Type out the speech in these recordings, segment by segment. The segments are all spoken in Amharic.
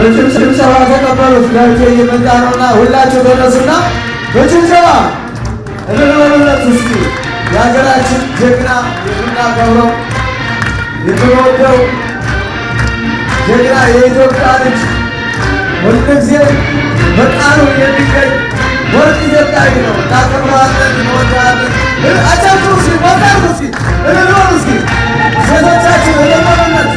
በጭብጨባ ተቀበሉት። ዳዊት እየመጣ ነውና ሁላችሁ ተነሱና በጭብጨባ እንበሉለት እስኪ። የሀገራችን ጀግና የምናከብረው የምንወደው ጀግና የኢትዮጵያ ልጅ ሁልጊዜ በቃሉ የሚገኝ ወርቅ ኢትዮጵያዊ ነው። እናከብረዋለን፣ እንወደዋለን። አጨብጭቡ እስኪ፣ ሞታሉ እስኪ፣ እልል በሉ እስኪ ሴቶቻችን በለመኑነት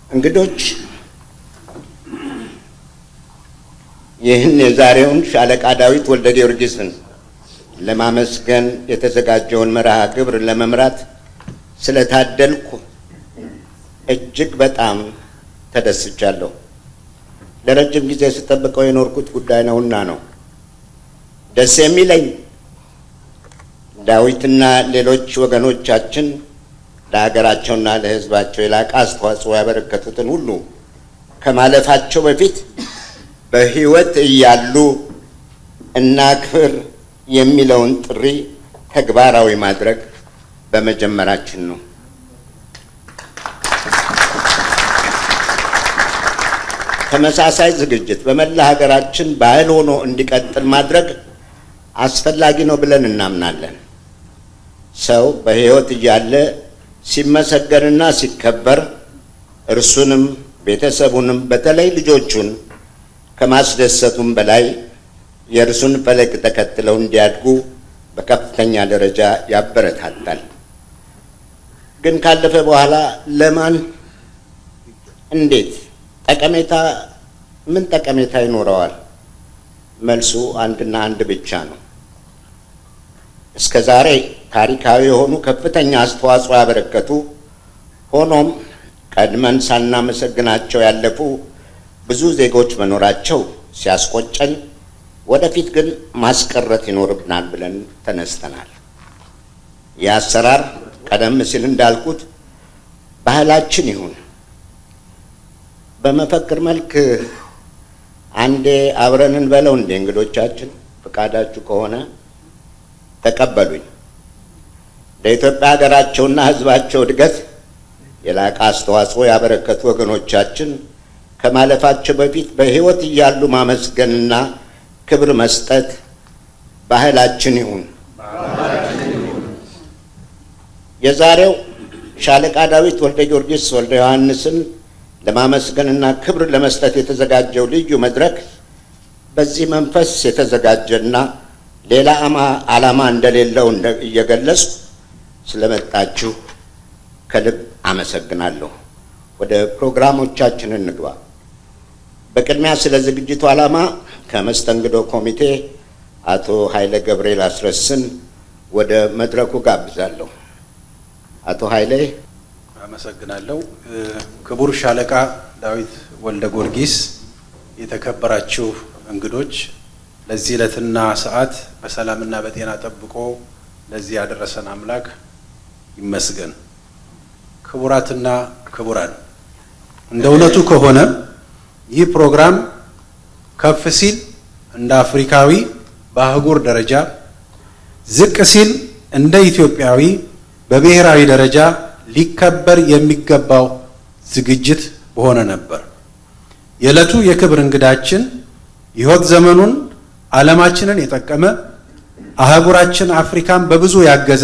እንግዶች ይህን የዛሬውን ሻለቃ ዳዊት ወልደ ጊዮርጊስን ለማመስገን የተዘጋጀውን መርሃ ግብር ለመምራት ስለታደልኩ እጅግ በጣም ተደስቻለሁ። ለረጅም ጊዜ ስጠብቀው የኖርኩት ጉዳይ ነውና ነው። ደስ የሚለኝ ዳዊትና ሌሎች ወገኖቻችን ለሀገራቸውና ለሕዝባቸው የላቀ አስተዋጽኦ ያበረከቱትን ሁሉ ከማለፋቸው በፊት በሕይወት እያሉ እናክብር የሚለውን ጥሪ ተግባራዊ ማድረግ በመጀመራችን ነው። ተመሳሳይ ዝግጅት በመላ ሀገራችን ባህል ሆኖ እንዲቀጥል ማድረግ አስፈላጊ ነው ብለን እናምናለን። ሰው በሕይወት እያለ ሲመሰገንና ሲከበር እርሱንም ቤተሰቡንም በተለይ ልጆቹን ከማስደሰቱም በላይ የእርሱን ፈለግ ተከትለው እንዲያድጉ በከፍተኛ ደረጃ ያበረታታል። ግን ካለፈ በኋላ ለማን፣ እንዴት፣ ምን ጠቀሜታ ይኖረዋል? መልሱ አንድና አንድ ብቻ ነው። እስከ ዛሬ ታሪካዊ የሆኑ ከፍተኛ አስተዋጽኦ ያበረከቱ ሆኖም ቀድመን ሳናመሰግናቸው ያለፉ ብዙ ዜጎች መኖራቸው ሲያስቆጨን፣ ወደፊት ግን ማስቀረት ይኖርብናል ብለን ተነስተናል። ይህ አሰራር ቀደም ሲል እንዳልኩት ባህላችን ይሁን። በመፈክር መልክ አንዴ አብረን እንበለው እንደ እንግዶቻችን ፈቃዳችሁ ከሆነ ተቀበሉኝ። ለኢትዮጵያ ሀገራቸውና ሕዝባቸው እድገት የላቀ አስተዋጽኦ ያበረከቱ ወገኖቻችን ከማለፋቸው በፊት በሕይወት እያሉ ማመስገንና ክብር መስጠት ባህላችን ይሁን። የዛሬው ሻለቃ ዳዊት ወልደ ጊዮርጊስ ወልደ ዮሐንስን ለማመስገንና ክብር ለመስጠት የተዘጋጀው ልዩ መድረክ በዚህ መንፈስ የተዘጋጀና ሌላ ዓላማ እንደሌለው እየገለጽኩ ስለመጣችሁ ከልብ አመሰግናለሁ። ወደ ፕሮግራሞቻችን እንግባ። በቅድሚያ ስለ ዝግጅቱ ዓላማ ከመስተንግዶ ኮሚቴ አቶ ኃይለ ገብርኤል አስረስን ወደ መድረኩ ጋብዛለሁ። አቶ ኃይሌ። አመሰግናለሁ። ክቡር ሻለቃ ዳዊት ወልደ ጊዮርጊስ፣ የተከበራችሁ እንግዶች፣ ለዚህ ዕለትና ሰዓት በሰላምና በጤና ጠብቆ ለዚህ ያደረሰን አምላክ ይመስገን። ክቡራትና ክቡራን፣ እንደ እውነቱ ከሆነ ይህ ፕሮግራም ከፍ ሲል እንደ አፍሪካዊ በአህጉር ደረጃ፣ ዝቅ ሲል እንደ ኢትዮጵያዊ በብሔራዊ ደረጃ ሊከበር የሚገባው ዝግጅት በሆነ ነበር። የዕለቱ የክብር እንግዳችን የሕይወት ዘመኑን ዓለማችንን የጠቀመ አህጉራችን አፍሪካን በብዙ ያገዘ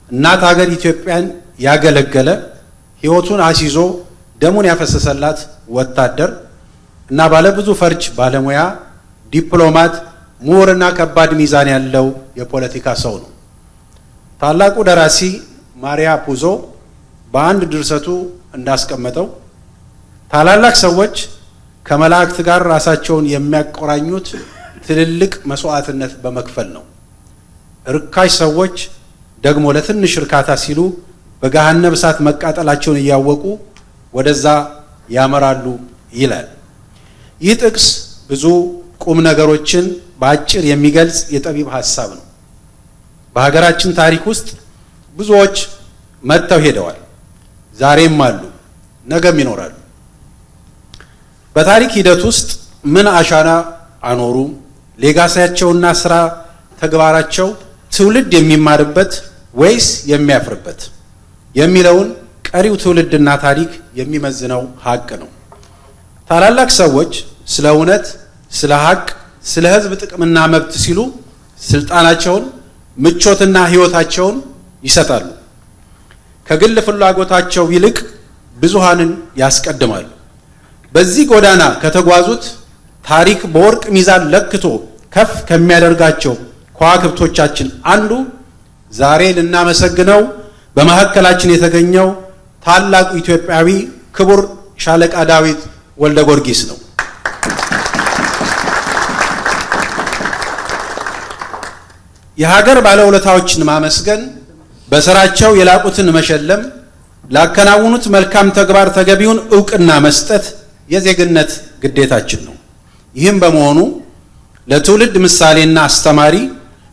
እናት ሀገር ኢትዮጵያን ያገለገለ ሕይወቱን አሲዞ ደሙን ያፈሰሰላት ወታደር እና ባለብዙ ፈርጅ ባለሙያ፣ ዲፕሎማት፣ ምሁርና ከባድ ሚዛን ያለው የፖለቲካ ሰው ነው። ታላቁ ደራሲ ማሪያ ፑዞ በአንድ ድርሰቱ እንዳስቀመጠው ታላላቅ ሰዎች ከመላእክት ጋር ራሳቸውን የሚያቆራኙት ትልልቅ መስዋዕትነት በመክፈል ነው። ርካሽ ሰዎች ደግሞ ለትንሽ እርካታ ሲሉ በገሃነመ እሳት መቃጠላቸውን እያወቁ ወደዛ ያመራሉ ይላል። ይህ ጥቅስ ብዙ ቁም ነገሮችን በአጭር የሚገልጽ የጠቢብ ሐሳብ ነው። በሀገራችን ታሪክ ውስጥ ብዙዎች መጥተው ሄደዋል። ዛሬም አሉ፣ ነገም ይኖራሉ። በታሪክ ሂደት ውስጥ ምን አሻራ አኖሩ? ሌጋሲያቸውና ስራ ተግባራቸው ትውልድ የሚማርበት ወይስ የሚያፍርበት የሚለውን ቀሪው ትውልድና ታሪክ የሚመዝነው ሀቅ ነው። ታላላቅ ሰዎች ስለ እውነት፣ ስለ ሀቅ፣ ስለ ሕዝብ ጥቅምና መብት ሲሉ ስልጣናቸውን፣ ምቾትና ሕይወታቸውን ይሰጣሉ። ከግል ፍላጎታቸው ይልቅ ብዙሃንን ያስቀድማሉ። በዚህ ጎዳና ከተጓዙት ታሪክ በወርቅ ሚዛን ለክቶ ከፍ ከሚያደርጋቸው ከዋክብቶቻችን አንዱ ዛሬ ልናመሰግነው በመካከላችን የተገኘው ታላቁ ኢትዮጵያዊ ክቡር ሻለቃ ዳዊት ወልደ ጊዮርጊስ ነው። የሀገር ባለውለታዎችን ማመስገን፣ በስራቸው የላቁትን መሸለም፣ ላከናወኑት መልካም ተግባር ተገቢውን ዕውቅና መስጠት የዜግነት ግዴታችን ነው። ይህም በመሆኑ ለትውልድ ምሳሌና አስተማሪ፣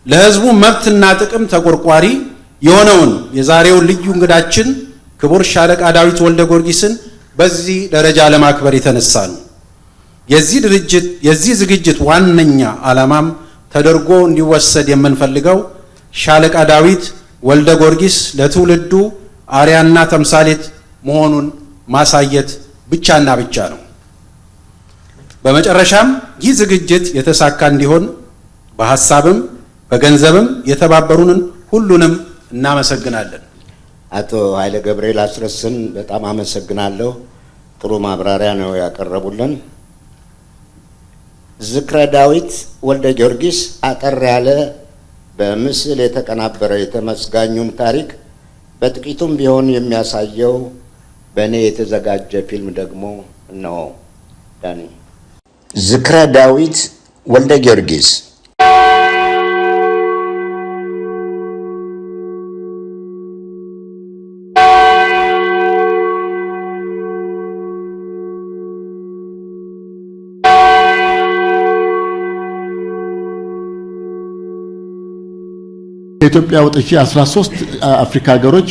ለሕዝቡ መብትና ጥቅም ተቆርቋሪ የሆነውን የዛሬውን ልዩ እንግዳችን ክቡር ሻለቃ ዳዊት ወልደ ጊዮርጊስን በዚህ ደረጃ ለማክበር የተነሳ ነው። የዚህ ዝግጅት ዋነኛ ዓላማም ተደርጎ እንዲወሰድ የምንፈልገው ሻለቃ ዳዊት ወልደ ጊዮርጊስ ለትውልዱ አርያና ተምሳሌት መሆኑን ማሳየት ብቻና ብቻ ነው። በመጨረሻም ይህ ዝግጅት የተሳካ እንዲሆን በሐሳብም በገንዘብም የተባበሩንን ሁሉንም እናመሰግናለን። አቶ ኃይለ ገብርኤል አስረስን በጣም አመሰግናለሁ። ጥሩ ማብራሪያ ነው ያቀረቡልን። ዝክረ ዳዊት ወልደ ጊዮርጊስ አጠር ያለ በምስል የተቀናበረ የተመስጋኙን ታሪክ በጥቂቱም ቢሆን የሚያሳየው በእኔ የተዘጋጀ ፊልም ደግሞ ነው። ዳኒ። ዝክረ ዳዊት ወልደ ጊዮርጊስ ኢትዮጵያ ወጥቼ 13 አፍሪካ ሀገሮች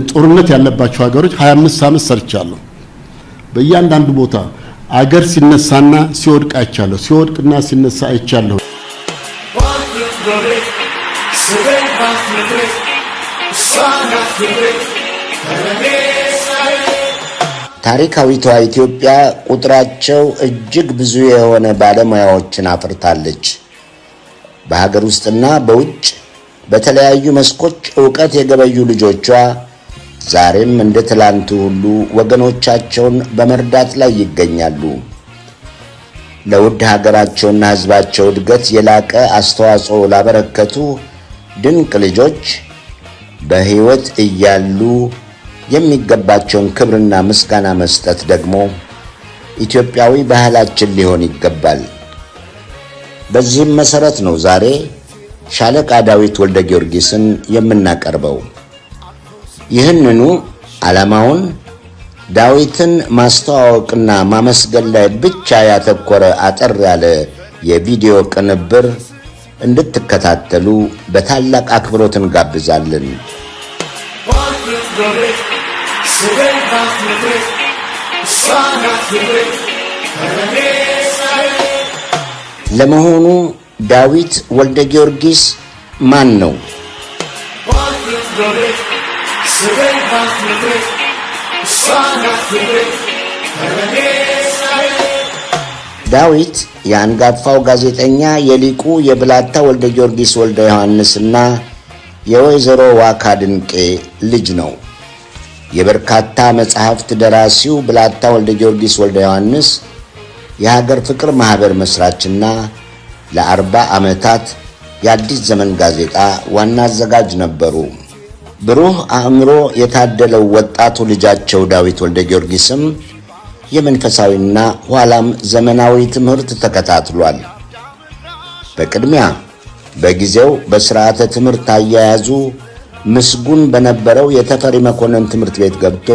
ጦርነት ያለባቸው ሀገሮች 25 ዓመት ሰርቻለሁ። በእያንዳንዱ ቦታ አገር ሲነሳና ሲወድቅ አይቻለሁ፣ ሲወድቅና ሲነሳ አይቻለሁ። ታሪካዊቷ ኢትዮጵያ ቁጥራቸው እጅግ ብዙ የሆነ ባለሙያዎችን አፍርታለች። በሀገር ውስጥና በውጭ በተለያዩ መስኮች ዕውቀት የገበዩ ልጆቿ ዛሬም እንደ ትላንቱ ሁሉ ወገኖቻቸውን በመርዳት ላይ ይገኛሉ። ለውድ ሀገራቸውና ሕዝባቸው እድገት የላቀ አስተዋጽኦ ላበረከቱ ድንቅ ልጆች በሕይወት እያሉ የሚገባቸውን ክብርና ምስጋና መስጠት ደግሞ ኢትዮጵያዊ ባህላችን ሊሆን ይገባል። በዚህም መሰረት ነው ዛሬ ሻለቃ ዳዊት ወልደ ጊዮርጊስን የምናቀርበው። ይህንኑ ዓላማውን ዳዊትን ማስተዋወቅና ማመስገን ላይ ብቻ ያተኮረ አጠር ያለ የቪዲዮ ቅንብር እንድትከታተሉ በታላቅ አክብሮት እንጋብዛለን። ለመሆኑ ዳዊት ወልደ ጊዮርጊስ ማን ነው? ዳዊት የአንጋፋው ጋዜጠኛ የሊቁ የብላታ ወልደ ጊዮርጊስ ወልደ ዮሐንስና የወይዘሮ ዋካ ድንቄ ልጅ ነው። የበርካታ መጻሕፍት ደራሲው ብላታ ወልደ ጊዮርጊስ ወልደ ዮሐንስ የሀገር ፍቅር ማህበር መስራችና ለ40 ዓመታት የአዲስ ዘመን ጋዜጣ ዋና አዘጋጅ ነበሩ። ብሩህ አእምሮ የታደለው ወጣቱ ልጃቸው ዳዊት ወልደ ጊዮርጊስም የመንፈሳዊና ኋላም ዘመናዊ ትምህርት ተከታትሏል። በቅድሚያ በጊዜው በስርዓተ ትምህርት አያያዙ ምስጉን በነበረው የተፈሪ መኮንን ትምህርት ቤት ገብቶ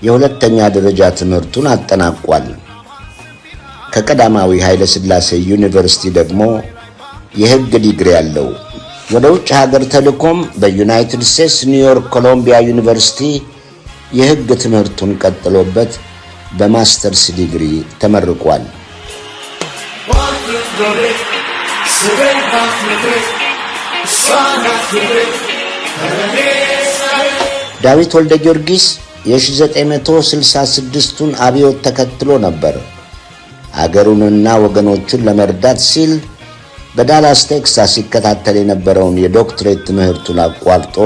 የሁለተኛ ደረጃ ትምህርቱን አጠናቋል። ከቀዳማዊ ኃይለ ሥላሴ ዩኒቨርሲቲ ደግሞ የሕግ ዲግሪ ያለው። ወደ ውጭ ሀገር ተልኮም በዩናይትድ ስቴትስ ኒውዮርክ ኮሎምቢያ ዩኒቨርሲቲ የሕግ ትምህርቱን ቀጥሎበት በማስተርስ ዲግሪ ተመርቋል። ዳዊት ወልደ ጊዮርጊስ የ1966ቱን አብዮት ተከትሎ ነበር አገሩንና ወገኖቹን ለመርዳት ሲል በዳላስ ቴክሳስ ሲከታተል የነበረውን የዶክትሬት ትምህርቱን አቋርጦ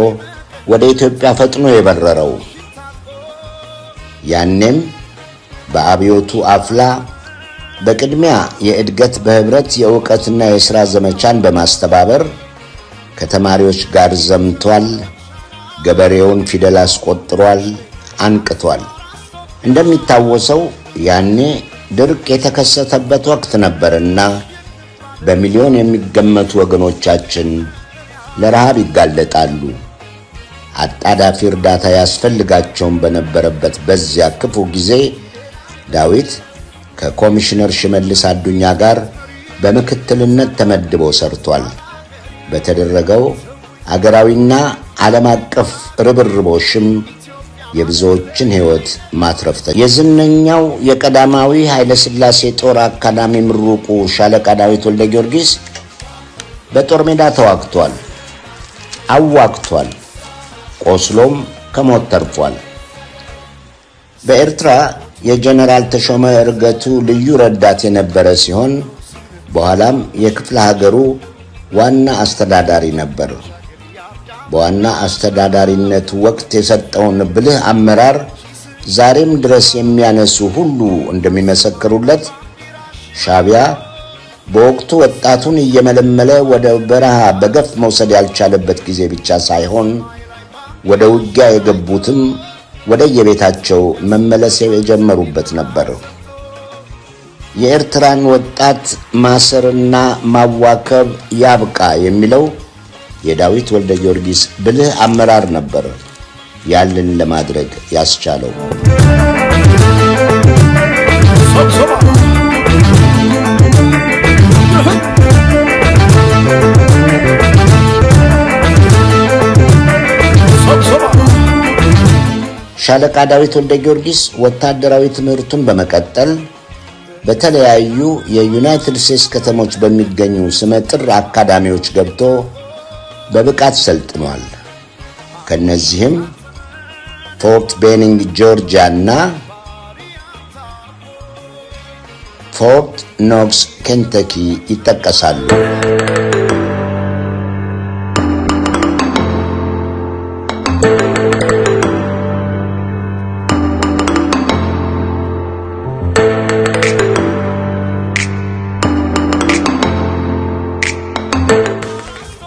ወደ ኢትዮጵያ ፈጥኖ የበረረው። ያኔም በአብዮቱ አፍላ በቅድሚያ የእድገት በህብረት የእውቀትና የሥራ ዘመቻን በማስተባበር ከተማሪዎች ጋር ዘምቷል። ገበሬውን ፊደል አስቆጥሯል፣ አንቅቷል። እንደሚታወሰው ያኔ ድርቅ የተከሰተበት ወቅት ነበርና በሚሊዮን የሚገመቱ ወገኖቻችን ለረሃብ ይጋለጣሉ። አጣዳፊ እርዳታ ያስፈልጋቸውን በነበረበት በዚያ ክፉ ጊዜ ዳዊት ከኮሚሽነር ሽመልስ አዱኛ ጋር በምክትልነት ተመድቦ ሰርቷል። በተደረገው አገራዊና ዓለም አቀፍ ርብርቦሽም የብዙዎችን ሕይወት ማትረፍ የዝነኛው የቀዳማዊ ኃይለ ሥላሴ ጦር አካዳሚ ምሩቁ ሻለቃ ዳዊት ወልደ ጊዮርጊስ በጦር ሜዳ ተዋግቷል፣ አዋግቷል፣ ቆስሎም ከሞት ተርፏል። በኤርትራ የጀነራል ተሾመ እርገቱ ልዩ ረዳት የነበረ ሲሆን በኋላም የክፍለ ሀገሩ ዋና አስተዳዳሪ ነበር። በዋና አስተዳዳሪነቱ ወቅት የሰጠውን ብልህ አመራር ዛሬም ድረስ የሚያነሱ ሁሉ እንደሚመሰክሩለት ሻዕቢያ በወቅቱ ወጣቱን እየመለመለ ወደ በረሃ በገፍ መውሰድ ያልቻለበት ጊዜ ብቻ ሳይሆን ወደ ውጊያ የገቡትም ወደ የቤታቸው መመለስ የጀመሩበት ነበር። የኤርትራን ወጣት ማሰርና ማዋከብ ያብቃ የሚለው የዳዊት ወልደ ጊዮርጊስ ብልህ አመራር ነበር ያንን ለማድረግ ያስቻለው። ሻለቃ ዳዊት ወልደ ጊዮርጊስ ወታደራዊ ትምህርቱን በመቀጠል በተለያዩ የዩናይትድ ስቴትስ ከተሞች በሚገኙ ስመጥር አካዳሚዎች ገብቶ በብቃት ሰልጥኗል። ከነዚህም ፎርት ቤኒንግ ጆርጂያ እና ፎርት ኖክስ ኬንታኪ ይጠቀሳሉ።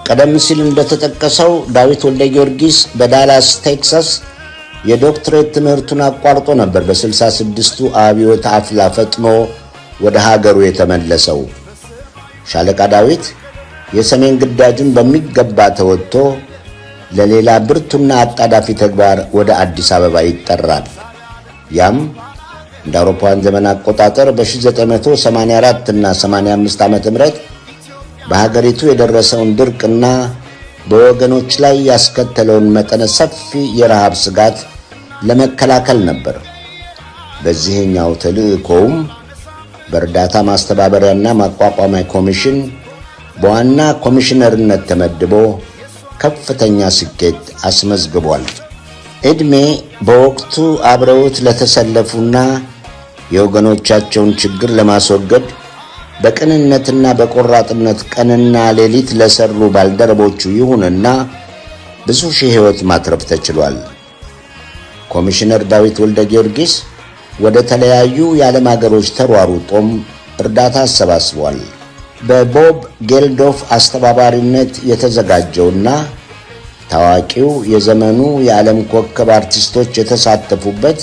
ቀደም ሲል እንደተጠቀሰው ዳዊት ወልደ ጊዮርጊስ በዳላስ ቴክሳስ የዶክትሬት ትምህርቱን አቋርጦ ነበር በ66ቱ አብዮት አፍላ ፈጥኖ ወደ ሀገሩ የተመለሰው። ሻለቃ ዳዊት የሰሜን ግዳጁን በሚገባ ተወጥቶ ለሌላ ብርቱና አጣዳፊ ተግባር ወደ አዲስ አበባ ይጠራል። ያም እንደ አውሮፓውያን ዘመን አቆጣጠር በ1984 እና 85 ዓመተ ምህረት በሀገሪቱ የደረሰውን ድርቅና በወገኖች ላይ ያስከተለውን መጠነ ሰፊ የረሃብ ስጋት ለመከላከል ነበር። በዚህኛው ተልእኮውም በእርዳታ ማስተባበሪያና ማቋቋሚያ ኮሚሽን በዋና ኮሚሽነርነት ተመድቦ ከፍተኛ ስኬት አስመዝግቧል። ዕድሜ በወቅቱ አብረውት ለተሰለፉና የወገኖቻቸውን ችግር ለማስወገድ በቅንነትና በቆራጥነት ቀንና ሌሊት ለሰሩ ባልደረቦቹ ይሁንና ብዙ ሺህ ሕይወት ማትረፍ ተችሏል። ኮሚሽነር ዳዊት ወልደ ጊዮርጊስ ወደ ተለያዩ የዓለም አገሮች ተሯሩጦም እርዳታ አሰባስቧል። በቦብ ጌልዶፍ አስተባባሪነት የተዘጋጀውና ታዋቂው የዘመኑ የዓለም ኮከብ አርቲስቶች የተሳተፉበት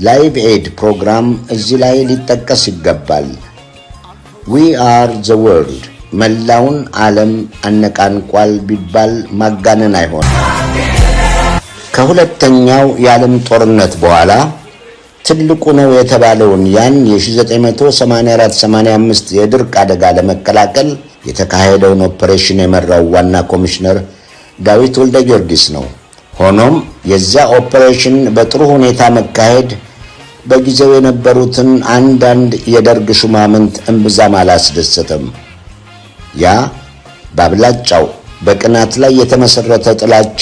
ላይቭ ኤድ ፕሮግራም እዚህ ላይ ሊጠቀስ ይገባል። ዊ አር ዘ ወርልድ መላውን ዓለም አነቃንቋል ቢባል ማጋነን አይሆንም። ከሁለተኛው የዓለም ጦርነት በኋላ ትልቁ ነው የተባለውን ያን የ1984-85 የድርቅ አደጋ ለመከላከል የተካሄደውን ኦፕሬሽን የመራው ዋና ኮሚሽነር ዳዊት ወልደ ጊዮርጊስ ነው። ሆኖም የዚያ ኦፕሬሽን በጥሩ ሁኔታ መካሄድ በጊዜው የነበሩትን አንዳንድ የደርግ ሹማምንት እምብዛም አላስደሰተም። ያ በአብላጫው በቅናት ላይ የተመሰረተ ጥላቻ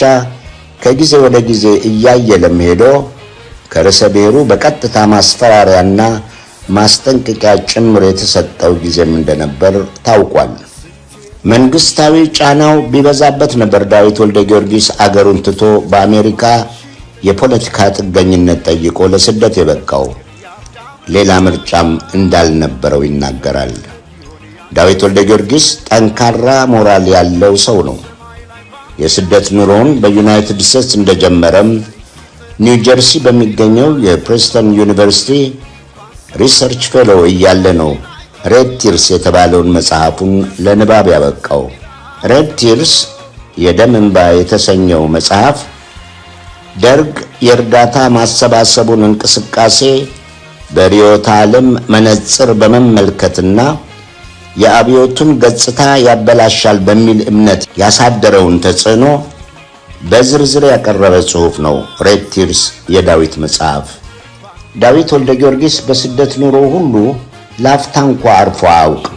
ከጊዜ ወደ ጊዜ እያየለም ሄዶ ከርዕሰ ብሔሩ በቀጥታ ማስፈራሪያና ማስጠንቀቂያ ጭምር የተሰጠው ጊዜም እንደነበር ታውቋል። መንግስታዊ ጫናው ቢበዛበት ነበር ዳዊት ወልደ ጊዮርጊስ አገሩን ትቶ በአሜሪካ የፖለቲካ ጥገኝነት ጠይቆ ለስደት የበቃው። ሌላ ምርጫም እንዳልነበረው ይናገራል። ዳዊት ወልደ ጊዮርጊስ ጠንካራ ሞራል ያለው ሰው ነው። የስደት ኑሮውን በዩናይትድ ስቴትስ እንደጀመረም ኒው ጀርሲ በሚገኘው የፕሪንስተን ዩኒቨርሲቲ ሪሰርች ፌሎ እያለ ነው ሬድ ቲርስ የተባለውን መጽሐፉን ለንባብ ያበቃው። ሬድ ቲርስ የደም እንባ የተሰኘው መጽሐፍ ደርግ የእርዳታ ማሰባሰቡን እንቅስቃሴ በርዕዮተ ዓለም መነጽር በመመልከትና የአብዮቱን ገጽታ ያበላሻል በሚል እምነት ያሳደረውን ተጽዕኖ በዝርዝር ያቀረበ ጽሑፍ ነው ሬድ ቲርስ የዳዊት መጽሐፍ። ዳዊት ወልደ ጊዮርጊስ በስደት ኑሮ ሁሉ ላፍታ እንኳ አርፎ አያውቅም።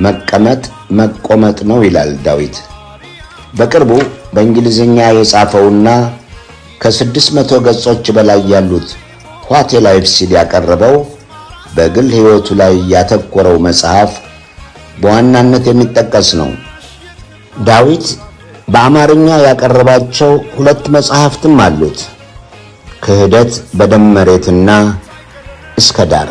መቀመጥ መቆመጥ ነው ይላል ዳዊት። በቅርቡ በእንግሊዝኛ የጻፈውና ከ600 ገጾች በላይ ያሉት ዋት ኤ ላይፍ ሲል ያቀረበው በግል ሕይወቱ ላይ ያተኮረው መጽሐፍ በዋናነት የሚጠቀስ ነው። ዳዊት በአማርኛ ያቀረባቸው 2 መጽሐፍትም አሉት። ክህደት በደም መሬትና እስከ ዳር።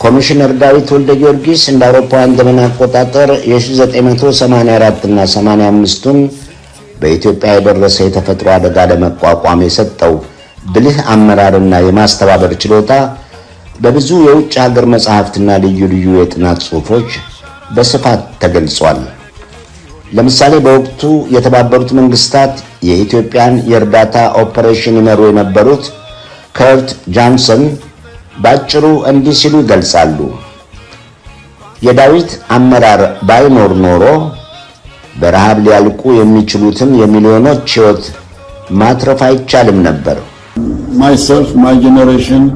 ኮሚሽነር ዳዊት ወልደ ጊዮርጊስ እንደ አውሮፓውያን ዘመን አቆጣጠር የ1984 እና 85ቱን በኢትዮጵያ የደረሰ የተፈጥሮ አደጋ ለመቋቋም የሰጠው ብልህ አመራርና የማስተባበር ችሎታ በብዙ የውጭ ሀገር መጻሕፍትና ልዩ ልዩ የጥናት ጽሑፎች በስፋት ተገልጿል። ለምሳሌ በወቅቱ የተባበሩት መንግስታት የኢትዮጵያን የእርዳታ ኦፕሬሽን ይመሩ የነበሩት ከርት ጃንሰን ባጭሩ እንዲህ ሲሉ ይገልጻሉ። የዳዊት አመራር ባይኖር ኖሮ በረሃብ ሊያልቁ የሚችሉትን የሚሊዮኖች ሕይወት ማትረፍ አይቻልም ነበር። Myself, my generation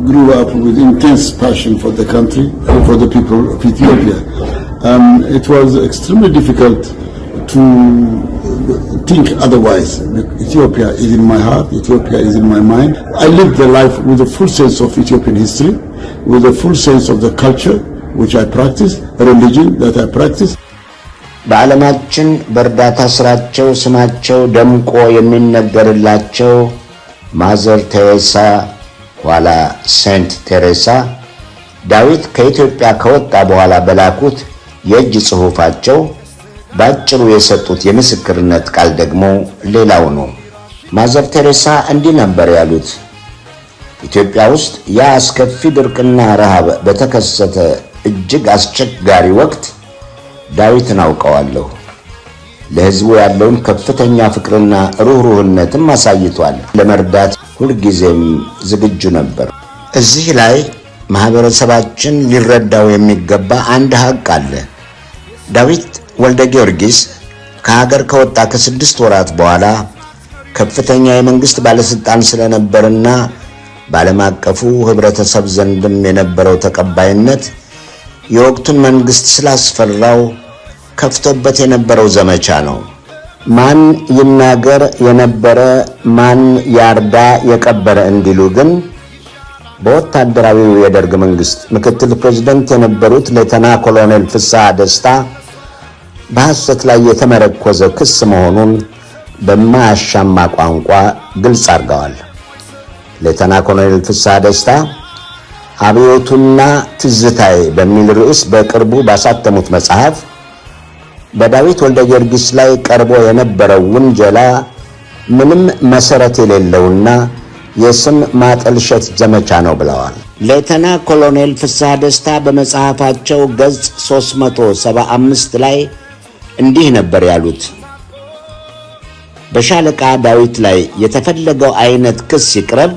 grew up with intense passion for the country and for the people of Ethiopia. It was extremely difficult to think otherwise. Ethiopia is in my heart, Ethiopia is in my mind. I lived the life with a full sense of Ethiopian history, with a full sense of the culture which I practice, religion that I practice. በዓለማችን በእርዳታ ስራቸው ስማቸው ደምቆ የሚነገርላቸው ማዘር ቴሬሳ ኋላ ሴንት ቴሬሳ ዳዊት ከኢትዮጵያ ከወጣ በኋላ በላኩት የእጅ ጽሑፋቸው ባጭሩ የሰጡት የምስክርነት ቃል ደግሞ ሌላው ነው። ማዘር ቴሬሳ እንዲህ ነበር ያሉት። ኢትዮጵያ ውስጥ ያ አስከፊ ድርቅና ረሃብ በተከሰተ እጅግ አስቸጋሪ ወቅት ዳዊትን አውቀዋለሁ። ለሕዝቡ ያለውን ከፍተኛ ፍቅርና ሩህሩህነትም አሳይቷል። ለመርዳት ሁልጊዜም ዝግጁ ነበር። እዚህ ላይ ማህበረሰባችን ሊረዳው የሚገባ አንድ ሀቅ አለ። ዳዊት ወልደ ጊዮርጊስ ከሀገር ከወጣ ከ6 ወራት በኋላ ከፍተኛ የመንግስት ባለስልጣን ስለነበርና በዓለም አቀፉ ህብረተሰብ ዘንድም የነበረው ተቀባይነት የወቅቱን መንግስት ስላስፈራው ከፍቶበት የነበረው ዘመቻ ነው። ማን ይናገር የነበረ ማን ያርዳ የቀበረ እንዲሉ ግን በወታደራዊው የደርግ መንግስት ምክትል ፕሬዝዳንት የነበሩት ሌተና ኮሎኔል ፍስሐ ደስታ በሐሰት ላይ የተመረኮዘ ክስ መሆኑን በማያሻማ ቋንቋ ግልጽ አድርገዋል። ሌተና ኮሎኔል ፍስሐ ደስታ አብዮቱና ትዝታዬ በሚል ርዕስ በቅርቡ ባሳተሙት መጽሐፍ በዳዊት ወልደ ጊዮርጊስ ላይ ቀርቦ የነበረው ውንጀላ ምንም መሰረት የሌለውና የስም ማጠልሸት ዘመቻ ነው ብለዋል። ሌተና ኮሎኔል ፍስሐ ደስታ በመጽሐፋቸው ገጽ 375 ላይ እንዲህ ነበር ያሉት። በሻለቃ ዳዊት ላይ የተፈለገው አይነት ክስ ይቅረብ፣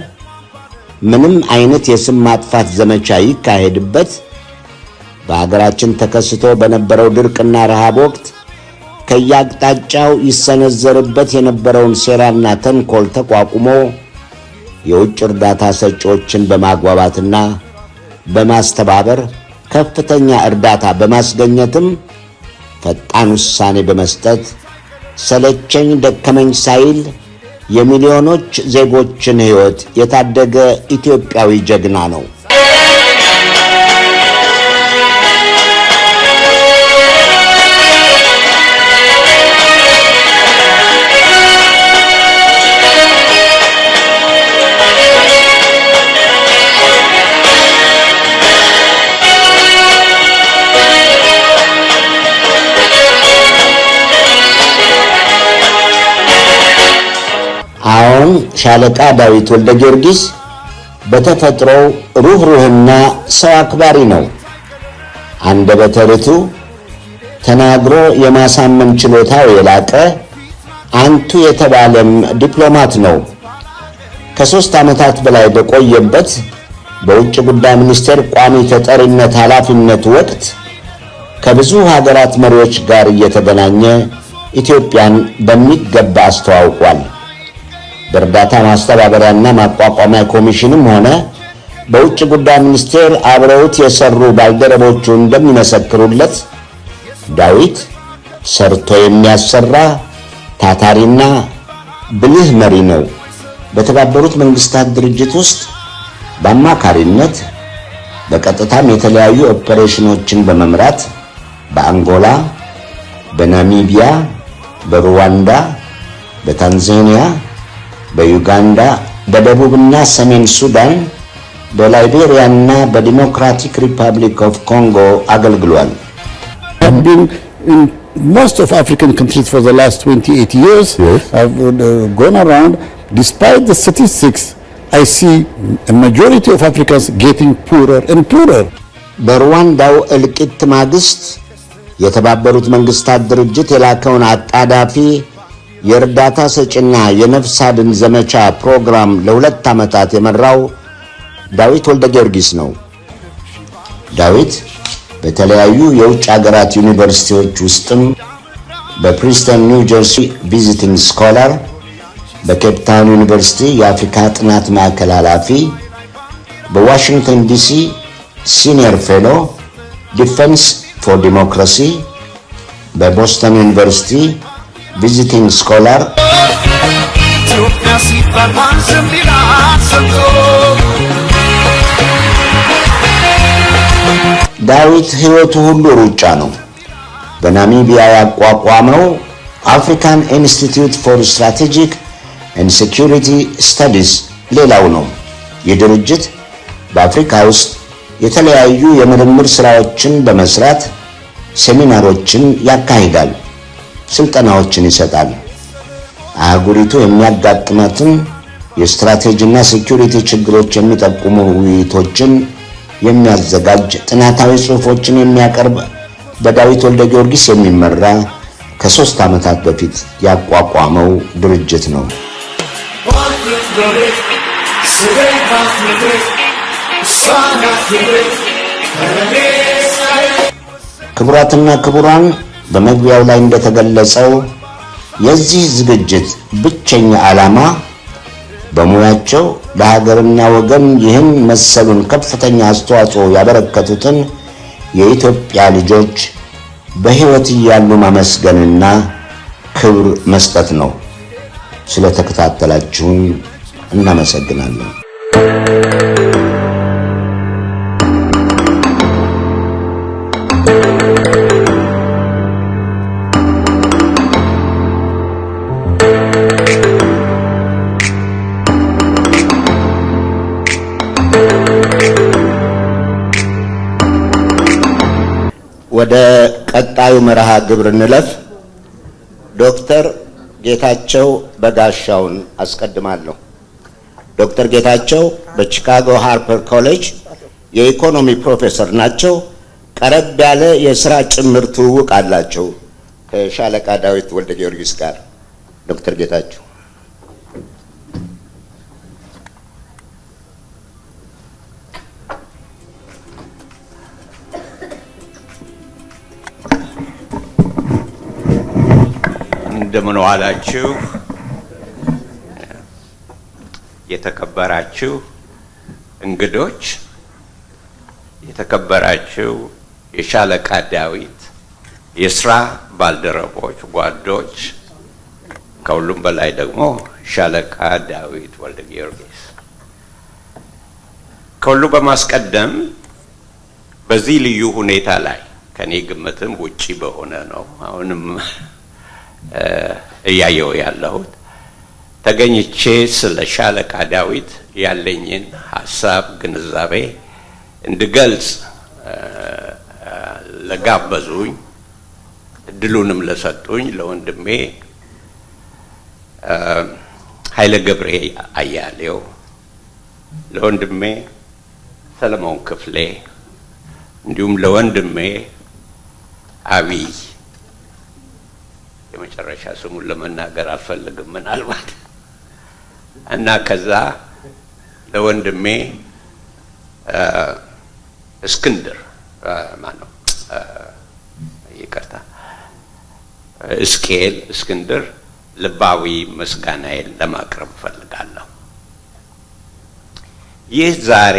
ምንም አይነት የስም ማጥፋት ዘመቻ ይካሄድበት፣ በአገራችን ተከስቶ በነበረው ድርቅና ረሃብ ወቅት ከያቅጣጫው ይሰነዘርበት የነበረውን ሴራና ተንኮል ተቋቁሞ የውጭ እርዳታ ሰጪዎችን በማግባባትና በማስተባበር ከፍተኛ እርዳታ በማስገኘትም ፈጣን ውሳኔ በመስጠት ሰለቸኝ ደከመኝ ሳይል የሚሊዮኖች ዜጎችን ሕይወት የታደገ ኢትዮጵያዊ ጀግና ነው። አሁን ሻለቃ ዳዊት ወልደ ጊዮርጊስ በተፈጥሮ ሩህሩህና ሰው አክባሪ ነው። አንደበተ ርቱዕ፣ ተናግሮ የማሳመን ችሎታው የላቀ አንቱ የተባለም ዲፕሎማት ነው። ከ3 ዓመታት በላይ በቆየበት በውጭ ጉዳይ ሚኒስቴር ቋሚ ተጠሪነት ኃላፊነት ወቅት ከብዙ ሀገራት መሪዎች ጋር እየተገናኘ ኢትዮጵያን በሚገባ አስተዋውቋል። በእርዳታ ማስተባበሪያና ማቋቋሚያ ኮሚሽንም ሆነ በውጭ ጉዳይ ሚኒስቴር አብረውት የሰሩ ባልደረቦቹ እንደሚመሰክሩለት ዳዊት ሰርቶ የሚያሰራ ታታሪና ብልህ መሪ ነው። በተባበሩት መንግስታት ድርጅት ውስጥ በአማካሪነት በቀጥታም የተለያዩ ኦፐሬሽኖችን በመምራት በአንጎላ፣ በናሚቢያ፣ በሩዋንዳ፣ በታንዛኒያ፣ በዩጋንዳ፣ በደቡብና ሰሜን ሱዳን፣ በላይቤሪያና በዲሞክራቲክ ሪፐብሊክ ኦፍ ኮንጎ አገልግሏል። I've been in most of African countries for the last 28 years. Yes. I've gone around. Despite the statistics, I see a majority of Africans getting poorer and poorer. በሩዋንዳው እልቂት ማግስት የተባበሩት መንግስታት ድርጅት የላከውን አጣዳፊ የእርዳታ ሰጪና የነፍስ አድን ዘመቻ ፕሮግራም ለ2 ዓመታት የመራው ዳዊት ወልደ ጊዮርጊስ ነው። ዳዊት በተለያዩ የውጭ ሀገራት ዩኒቨርሲቲዎች ውስጥም በፕሪንስተን ኒው ጀርሲ ቪዚቲንግ ስኮላር፣ በኬፕ ታውን ዩኒቨርሲቲ የአፍሪካ ጥናት ማዕከል ኃላፊ፣ በዋሽንግተን ዲሲ ሲኒየር ፌሎ ዲፌንስ ፎር ዲሞክራሲ፣ በቦስተን ዩኒቨርሲቲ ቪዚቲንግ ስኮላር ዳዊት ሕይወቱ ሁሉ ሩጫ ነው። በናሚቢያ ያቋቋመው አፍሪካን ኢንስቲትዩት ፎር ስትራቴጂክ ኤንድ ሴኩሪቲ ስተዲስ ሌላው ነው። ይህ ድርጅት በአፍሪካ ውስጥ የተለያዩ የምርምር ስራዎችን በመስራት ሴሚናሮችን ያካሂዳል፣ ስልጠናዎችን ይሰጣል። አህጉሪቱ የሚያጋጥማትን የስትራቴጂና ሴኩሪቲ ችግሮች የሚጠቁሙ ውይይቶችን የሚያዘጋጅ፣ ጥናታዊ ጽሑፎችን የሚያቀርብ በዳዊት ወልደ ጊዮርጊስ የሚመራ ከ3 ዓመታት በፊት ያቋቋመው ድርጅት ነው። ክቡራትና ክቡራን፣ በመግቢያው ላይ እንደተገለጸው የዚህ ዝግጅት ብቸኛ ዓላማ በሙያቸው ለሀገርና ወገን ይህን መሰሉን ከፍተኛ አስተዋጽኦ ያበረከቱትን የኢትዮጵያ ልጆች በሕይወት እያሉ ማመስገንና ክብር መስጠት ነው። ስለተከታተላችሁን እናመሰግናለን። ወደ ቀጣዩ መርሃ ግብር እንለፍ። ዶክተር ጌታቸው በጋሻውን አስቀድማለሁ። ዶክተር ጌታቸው በቺካጎ ሃርፐር ኮሌጅ የኢኮኖሚ ፕሮፌሰር ናቸው። ቀረብ ያለ የሥራ ጭምር ትውውቅ አላቸው ከሻለቃ ዳዊት ወልደ ጊዮርጊስ ጋር። ዶክተር ጌታቸው እንደምን ዋላችሁ? የተከበራችሁ እንግዶች፣ የተከበራችሁ የሻለቃ ዳዊት የሥራ ባልደረቦች፣ ጓዶች፣ ከሁሉም በላይ ደግሞ ሻለቃ ዳዊት ወልደ ጊዮርጊስ፣ ከሁሉ በማስቀደም በዚህ ልዩ ሁኔታ ላይ ከኔ ግምትም ውጪ በሆነ ነው አሁንም እያየው ያለሁት ተገኝቼ ስለ ሻለቃ ዳዊት ያለኝን ሐሳብ ግንዛቤ እንድገልጽ ለጋበዙኝ እድሉንም ለሰጡኝ ለወንድሜ ኃይለ ገብሬ አያሌው፣ ለወንድሜ ሰለሞን ክፍሌ እንዲሁም ለወንድሜ አብይ የመጨረሻ ስሙን ለመናገር አልፈልግም ምናልባት እና ከዛ ለወንድሜ እስክንድር ማነው ይቅርታ እስኬል እስክንድር ልባዊ ምስጋናዬን ለማቅረብ እፈልጋለሁ። ይህ ዛሬ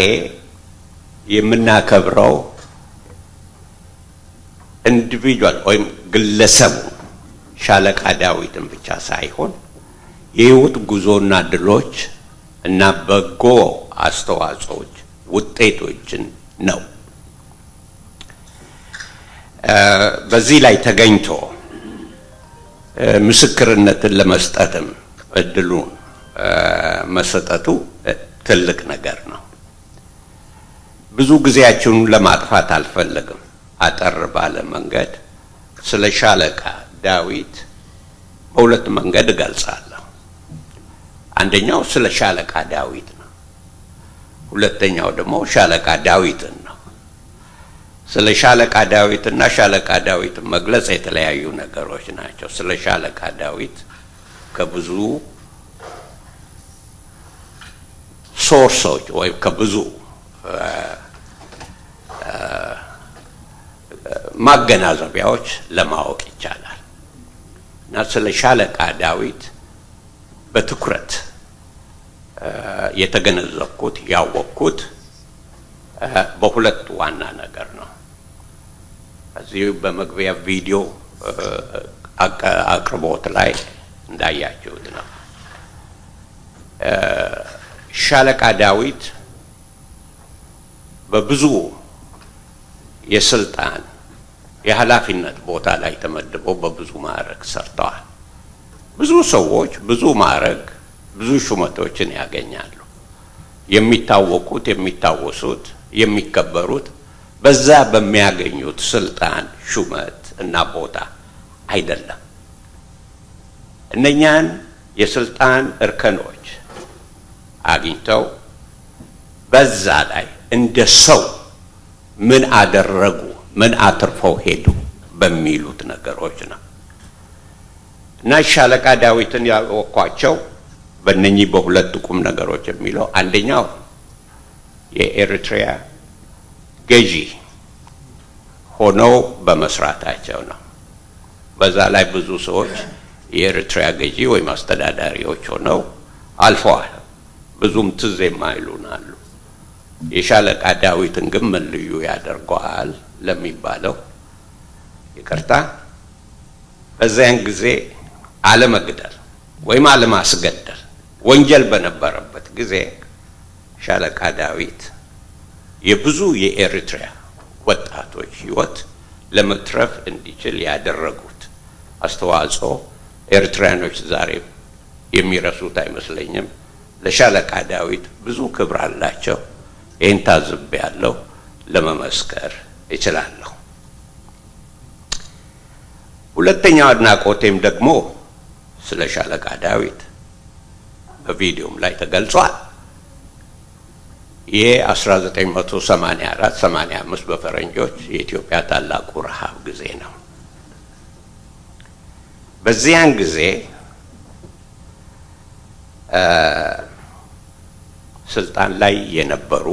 የምናከብረው ኢንዲቪጁዋል ወይም ግለሰቡ ሻለቃ ዳዊትን ብቻ ሳይሆን የህይወት ጉዞና ድሎች እና በጎ አስተዋጽኦች ውጤቶችን ነው። በዚህ ላይ ተገኝቶ ምስክርነትን ለመስጠትም እድሉን መሰጠቱ ትልቅ ነገር ነው። ብዙ ጊዜያችሁን ለማጥፋት አልፈልግም። አጠር ባለ መንገድ ስለ ሻለቃ ዳዊት በሁለት መንገድ እገልጻለሁ። አንደኛው ስለ ሻለቃ ዳዊት ነው። ሁለተኛው ደግሞ ሻለቃ ዳዊትን ነው። ስለ ሻለቃ ዳዊትና ሻለቃ ዳዊትን መግለጽ የተለያዩ ነገሮች ናቸው። ስለ ሻለቃ ዳዊት ከብዙ ሶርሶች ወይም ከብዙ ማገናዘቢያዎች ለማወቅ ይቻላል እና ስለ ሻለቃ ዳዊት በትኩረት የተገነዘብኩት ያወቅኩት በሁለት ዋና ነገር ነው። እዚህ በመግቢያ ቪዲዮ አቅርቦት ላይ እንዳያችሁት ነው። ሻለቃ ዳዊት በብዙ የስልጣን የኃላፊነት ቦታ ላይ ተመድበው በብዙ ማዕረግ ሰርተዋል። ብዙ ሰዎች ብዙ ማዕረግ ብዙ ሹመቶችን ያገኛሉ። የሚታወቁት የሚታወሱት የሚከበሩት በዛ በሚያገኙት ስልጣን፣ ሹመት እና ቦታ አይደለም። እነኛን የስልጣን እርከኖች አግኝተው በዛ ላይ እንደ ሰው ምን አደረጉ፣ ምን አትርፈው ሄዱ በሚሉት ነገሮች ነው። እና ሻለቃ ዳዊትን ያወኳቸው በእነኚህ በሁለት ቁም ነገሮች የሚለው አንደኛው የኤርትሪያ ገዢ ሆነው በመስራታቸው ነው። በዛ ላይ ብዙ ሰዎች የኤርትሪያ ገዢ ወይም አስተዳዳሪዎች ሆነው አልፈዋል። ብዙም ትዝ የማይሉን አሉ። የሻለቃ ዳዊትን ግን ምን ልዩ ያደርገዋል ለሚባለው ይቅርታ፣ በዚያን ጊዜ አለመግደል ወይም አለማስገደል ወንጀል በነበረበት ጊዜ ሻለቃ ዳዊት የብዙ የኤርትሪያ ወጣቶች ሕይወት ለመትረፍ እንዲችል ያደረጉት አስተዋጽኦ ኤርትራኖች ዛሬ የሚረሱት አይመስለኝም። ለሻለቃ ዳዊት ብዙ ክብር አላቸው። ይህን ታዝቤያለሁ፣ ለመመስከር እችላለሁ። ሁለተኛው አድናቆቴም ደግሞ ስለ ሻለቃ ዳዊት በቪዲዮም ላይ ተገልጿል። ይህ 1984-85 በፈረንጆች የኢትዮጵያ ታላቁ ረሃብ ጊዜ ነው። በዚያን ጊዜ ስልጣን ላይ የነበሩ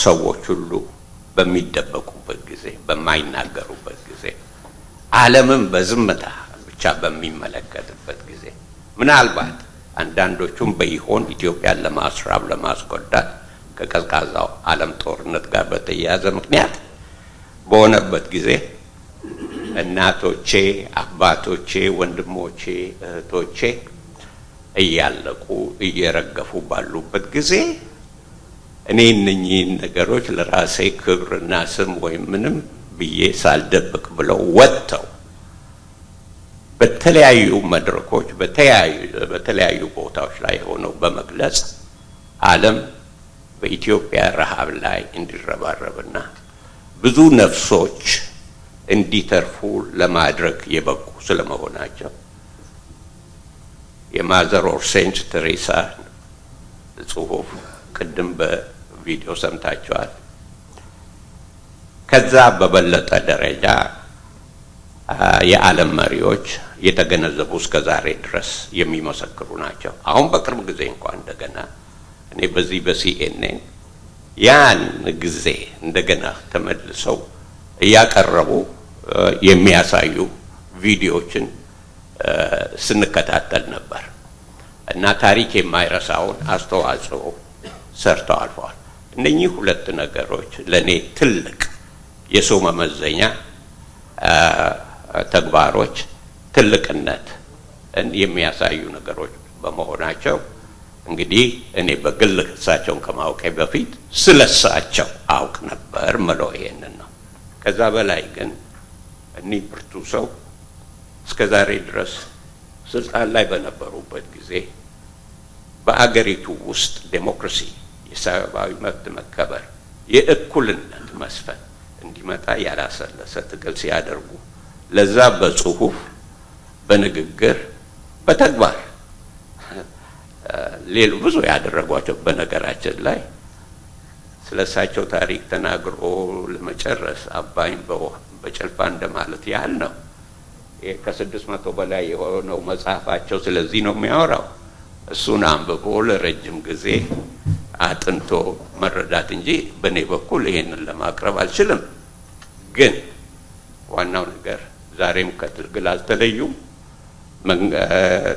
ሰዎች ሁሉ በሚደበቁበት ጊዜ፣ በማይናገሩበት ጊዜ፣ ዓለምን በዝምታ ብቻ በሚመለከትበት ጊዜ ምናልባት አንዳንዶቹም በይሆን ኢትዮጵያን ለማስራብ ለማስጎዳት ከቀዝቃዛው ዓለም ጦርነት ጋር በተያያዘ ምክንያት በሆነበት ጊዜ እናቶቼ፣ አባቶቼ፣ ወንድሞቼ፣ እህቶቼ እያለቁ እየረገፉ ባሉበት ጊዜ እኔ እነኚህን ነገሮች ለራሴ ክብርና ስም ወይም ምንም ብዬ ሳልደብቅ ብለው ወጥተው በተለያዩ መድረኮች በተለያዩ ቦታዎች ላይ ሆነው በመግለጽ ዓለም በኢትዮጵያ ረሃብ ላይ እንዲረባረብና ብዙ ነፍሶች እንዲተርፉ ለማድረግ የበቁ ስለመሆናቸው የማዘር ኦፍ ሴንት ቴሬሳ ጽሑፍ ቅድም በቪዲዮ ሰምታችኋል። ከዛ በበለጠ ደረጃ የዓለም መሪዎች የተገነዘቡ እስከ ዛሬ ድረስ የሚመሰክሩ ናቸው። አሁን በቅርብ ጊዜ እንኳን እንደገና እኔ በዚህ በሲኤንኤን ያን ጊዜ እንደገና ተመልሰው እያቀረቡ የሚያሳዩ ቪዲዮዎችን ስንከታተል ነበር እና ታሪክ የማይረሳውን አስተዋጽኦ ሰርተው አልፈዋል። እነኚህ ሁለት ነገሮች ለእኔ ትልቅ የሰው መመዘኛ ተግባሮች፣ ትልቅነት የሚያሳዩ ነገሮች በመሆናቸው እንግዲህ እኔ በግል እሳቸውን ከማወቄ በፊት ስለሳቸው አውቅ ነበር ምለው ይሄንን ነው። ከዛ በላይ ግን እኒህ ብርቱ ሰው እስከ ዛሬ ድረስ ስልጣን ላይ በነበሩበት ጊዜ በአገሪቱ ውስጥ ዴሞክራሲ፣ የሰብአዊ መብት መከበር፣ የእኩልነት መስፈን እንዲመጣ ያላሰለሰ ትግል ሲያደርጉ ለዛ በጽሁፍ፣ በንግግር፣ በተግባር ሌሉ ብዙ ያደረጓቸው። በነገራችን ላይ ስለሳቸው ታሪክ ተናግሮ ለመጨረስ አባይን በጭልፋ እንደማለት ያህል ነው። ከ600 በላይ የሆነው መጽሐፋቸው ስለዚህ ነው የሚያወራው። እሱን አንብቦ ለረጅም ጊዜ አጥንቶ መረዳት እንጂ በእኔ በኩል ይሄንን ለማቅረብ አልችልም። ግን ዋናው ነገር ዛሬም ከትግል አልተለዩም።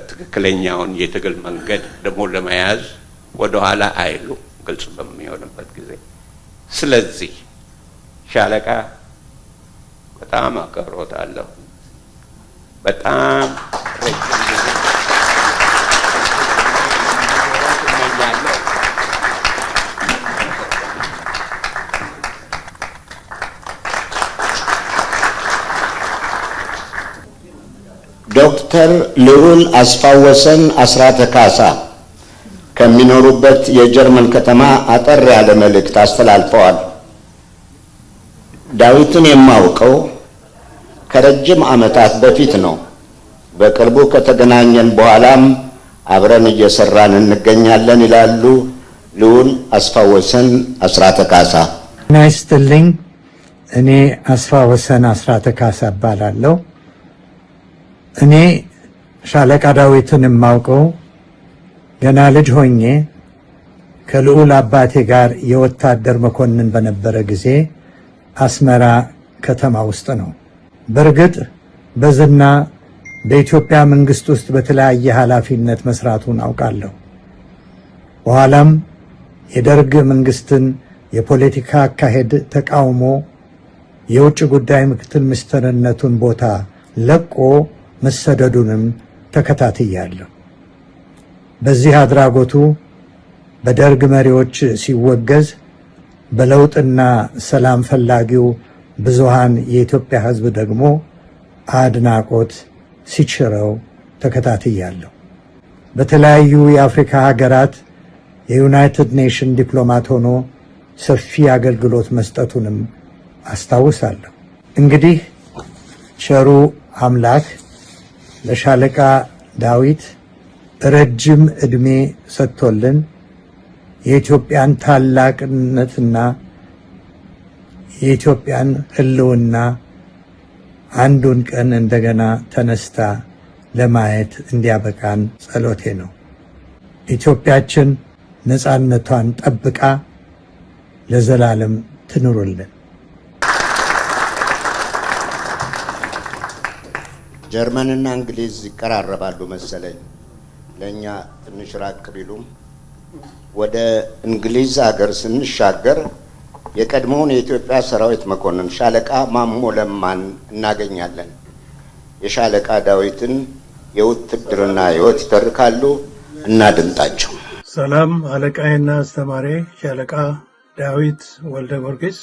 ትክክለኛውን የትግል መንገድ ደግሞ ለመያዝ ወደኋላ አይሉ ግልጽ በሚሆንበት ጊዜ። ስለዚህ ሻለቃ በጣም አከብሮታለሁ። በጣም ረጅም ጊዜ እመኛለሁ። ዶክተር ልዑል አስፋወሰን አስራተ ካሳ ከሚኖሩበት የጀርመን ከተማ አጠር ያለ መልእክት አስተላልፈዋል። ዳዊትን የማውቀው ከረጅም ዓመታት በፊት ነው። በቅርቡ ከተገናኘን በኋላም አብረን እየሰራን እንገኛለን ይላሉ ልዑል አስፋወሰን አስራተ ካሳ። ናይስትልኝ እኔ አስፋወሰን አስራተ ካሳ እባላለሁ። እኔ ሻለቃ ዳዊትን የማውቀው ገና ልጅ ሆኜ ከልዑል አባቴ ጋር የወታደር መኮንን በነበረ ጊዜ አስመራ ከተማ ውስጥ ነው። በእርግጥ በዝና በኢትዮጵያ መንግስት ውስጥ በተለያየ ኃላፊነት መስራቱን አውቃለሁ። በኋላም የደርግ መንግስትን የፖለቲካ አካሄድ ተቃውሞ የውጭ ጉዳይ ምክትል ሚኒስትርነቱን ቦታ ለቆ መሰደዱንም ተከታትያለሁ። በዚህ አድራጎቱ በደርግ መሪዎች ሲወገዝ፣ በለውጥና ሰላም ፈላጊው ብዙሃን የኢትዮጵያ ሕዝብ ደግሞ አድናቆት ሲችረው ተከታትያለሁ። በተለያዩ የአፍሪካ ሀገራት የዩናይትድ ኔሽን ዲፕሎማት ሆኖ ሰፊ አገልግሎት መስጠቱንም አስታውሳለሁ። እንግዲህ ቸሩ አምላክ ለሻለቃ ዳዊት ረጅም ዕድሜ ሰጥቶልን የኢትዮጵያን ታላቅነትና የኢትዮጵያን ሕልውና አንዱን ቀን እንደገና ተነስታ ለማየት እንዲያበቃን ጸሎቴ ነው። ኢትዮጵያችን ነፃነቷን ጠብቃ ለዘላለም ትኑርልን። ጀርመንና እንግሊዝ ይቀራረባሉ መሰለኝ። ለእኛ ትንሽ ራቅ ቢሉም ወደ እንግሊዝ ሀገር ስንሻገር የቀድሞውን የኢትዮጵያ ሰራዊት መኮንን ሻለቃ ማሞ ለማን እናገኛለን። የሻለቃ ዳዊትን የውትድርና ሕይወት ይተርካሉ። እናድምጣቸው። ሰላም አለቃዬና አስተማሪ ሻለቃ ዳዊት ወልደ ጊዮርጊስ፣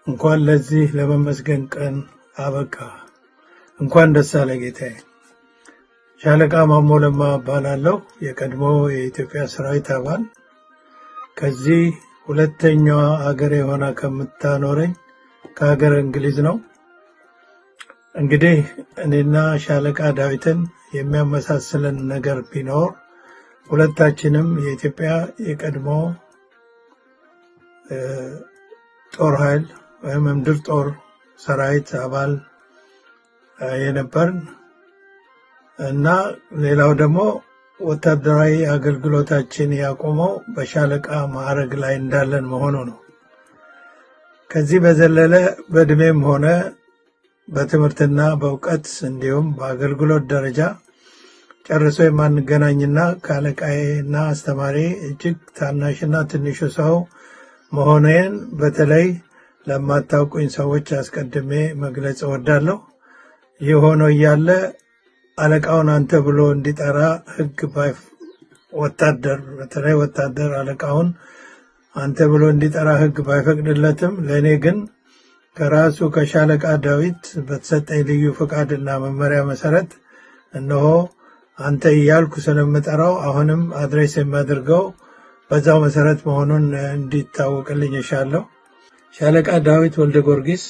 እንኳን ለዚህ ለመመስገን ቀን አበቃ። እንኳን ደስ አለ ጌታዬ። ሻለቃ ማሞ ለማ እባላለሁ። የቀድሞ የኢትዮጵያ ሰራዊት አባል። ከዚህ ሁለተኛዋ አገሬ ሆና ከምታኖረኝ ከሀገር እንግሊዝ ነው። እንግዲህ እኔና ሻለቃ ዳዊትን የሚያመሳስለን ነገር ቢኖር ሁለታችንም የኢትዮጵያ የቀድሞ ጦር ኃይል ወይም ምድር ጦር ሰራዊት አባል የነበርን እና ሌላው ደግሞ ወታደራዊ አገልግሎታችን ያቆመው በሻለቃ ማዕረግ ላይ እንዳለን መሆኑ ነው። ከዚህ በዘለለ በእድሜም ሆነ በትምህርትና በእውቀት እንዲሁም በአገልግሎት ደረጃ ጨርሶ የማንገናኝና ከአለቃዬና አስተማሪ እጅግ ታናሽና ትንሹ ሰው መሆኔን በተለይ ለማታውቁኝ ሰዎች አስቀድሜ መግለጽ እወዳለሁ። ይህ ሆኖ እያለ አለቃውን አንተ ብሎ እንዲጠራ ሕግ ወታደር በተለይ ወታደር አለቃውን አንተ ብሎ እንዲጠራ ሕግ ባይፈቅድለትም ለእኔ ግን ከራሱ ከሻለቃ ዳዊት በተሰጠኝ ልዩ ፈቃድና መመሪያ መሰረት እነሆ አንተ እያልኩ ስለምጠራው አሁንም አድሬስ የሚያደርገው በዛው መሰረት መሆኑን እንዲታወቅልኝ እሻለሁ። ሻለቃ ዳዊት ወልደ ጊዮርጊስ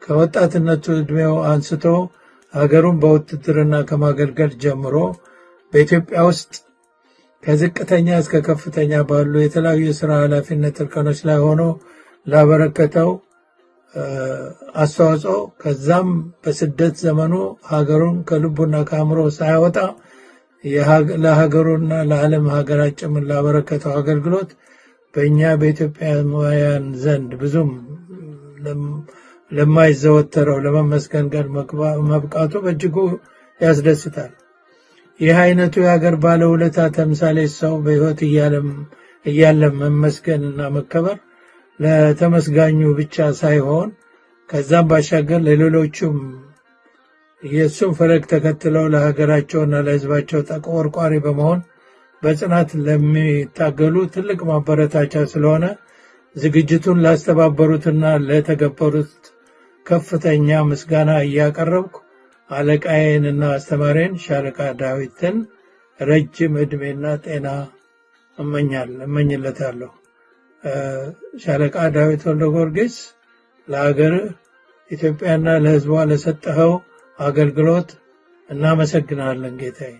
ከወጣትነቱ ዕድሜው አንስቶ ሀገሩን በውትድርና ከማገልገል ጀምሮ በኢትዮጵያ ውስጥ ከዝቅተኛ እስከ ከፍተኛ ባሉ የተለያዩ የሥራ ኃላፊነት እርከኖች ላይ ሆኖ ላበረከተው አስተዋጽኦ ከዛም በስደት ዘመኑ ሀገሩን ከልቡና ከአእምሮ ሳያወጣ ለሀገሩና ለዓለም ሀገራት ጭምር ላበረከተው አገልግሎት በእኛ በኢትዮጵያውያን ዘንድ ብዙም ለማይዘወተረው ለመመስገን ጋር መብቃቱ በእጅጉ ያስደስታል። ይህ አይነቱ የሀገር ባለውለታ ተምሳሌ ሰው በሕይወት እያለም መመስገንና መከበር ለተመስጋኙ ብቻ ሳይሆን ከዛም ባሻገር ለሌሎቹም የእሱም ፈለግ ተከትለው ለሀገራቸውና ለሕዝባቸው ተቆርቋሪ በመሆን በጽናት ለሚታገሉ ትልቅ ማበረታቻ ስለሆነ ዝግጅቱን ላስተባበሩትና ለተገበሩት ከፍተኛ ምስጋና እያቀረብኩ አለቃዬንና አስተማሪን ሻለቃ ዳዊትን ረጅም ዕድሜና ጤና እመኝለታለሁ። ሻለቃ ዳዊት ወልደ ጊዮርጊስ ለሀገር ኢትዮጵያና ለሕዝቧ ለሰጠኸው አገልግሎት እናመሰግናለን ጌታዬ።